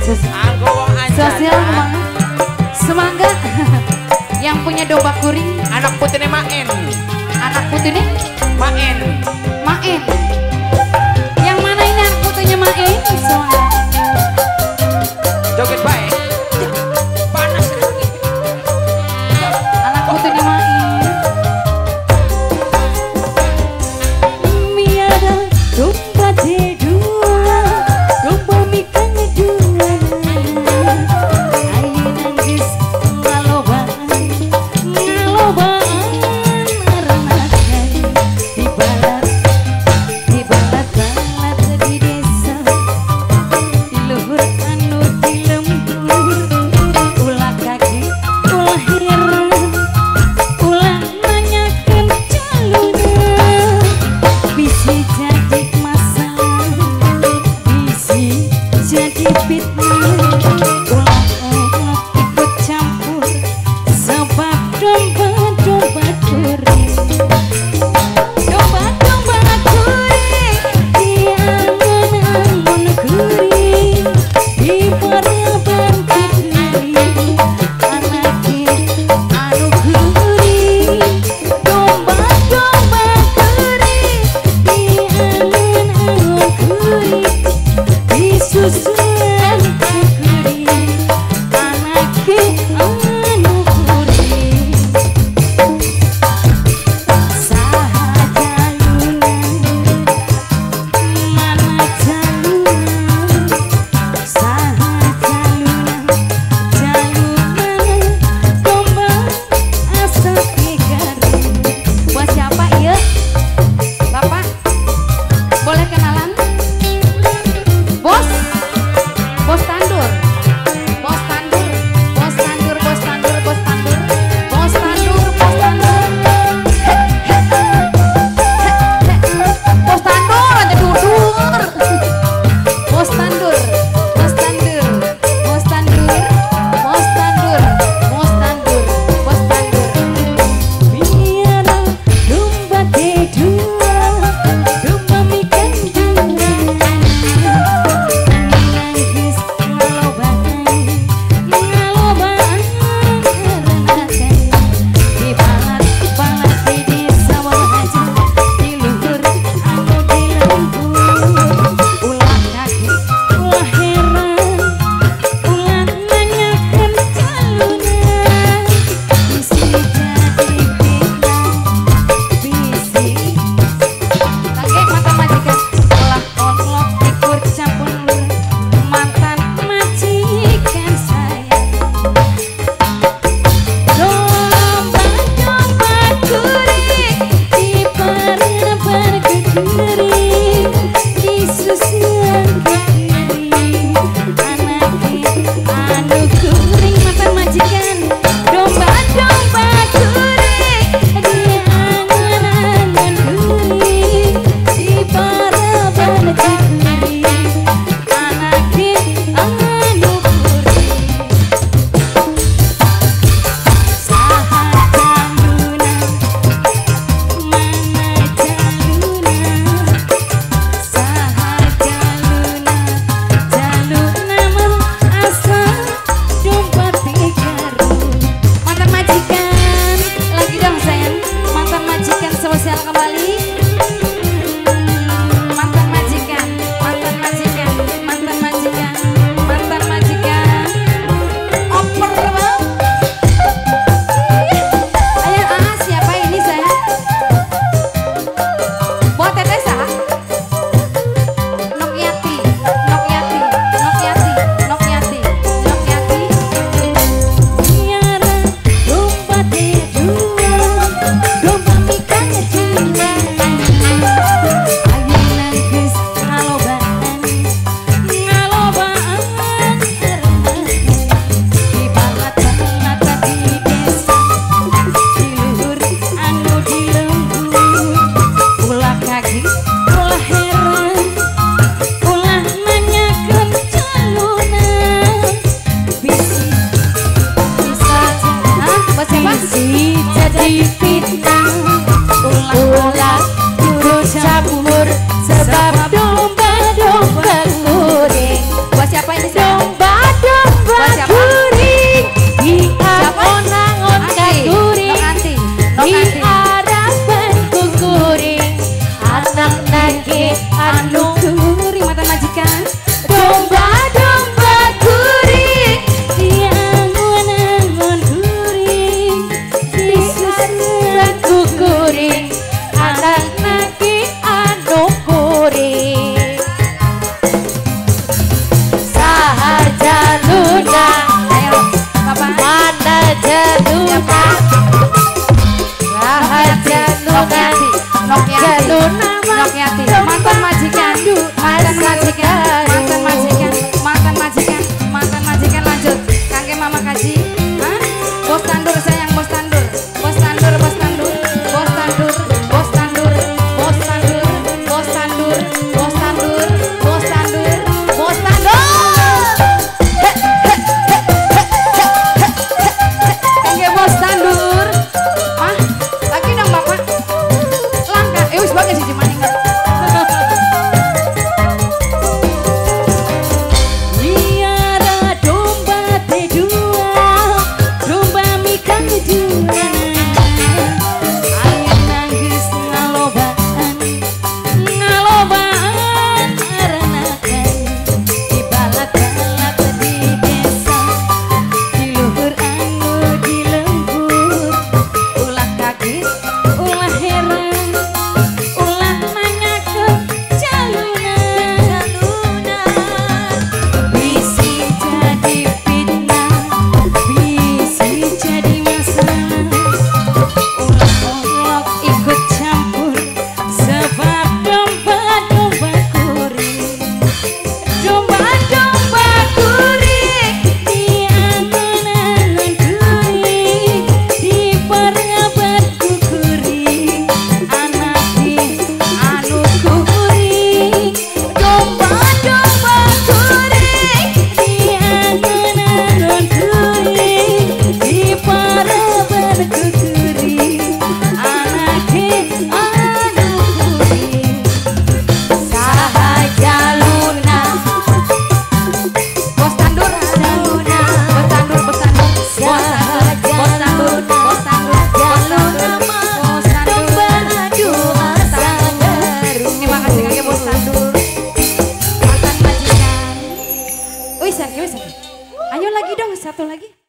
Anggo wong Sosial anjana. semangga. Yang punya domba kuring. Anak putihnya main. Anak putih nih Main. Main. Yang mana ini anak putihnya Main? Semangga. Joget baik. Panas lagi. Anak putihnya Main. Miada domba dua, domba mikanya dua. Ayo nangis ngalobaan, ngalobaan aranakan di balat balat di desa, di luhur anu di lembur, ulah kaget ulah heran, ulah nanyakan calonnya, bisi jadi masalah, bisi jadi fitnah, ulah ikut campur sebab domba kuring. Domba kuring di angon-angon kuring, di paraban kuring, anake anu kuring. Domba kuring di angon-angon kuring, di susulan kuring. satu lagi.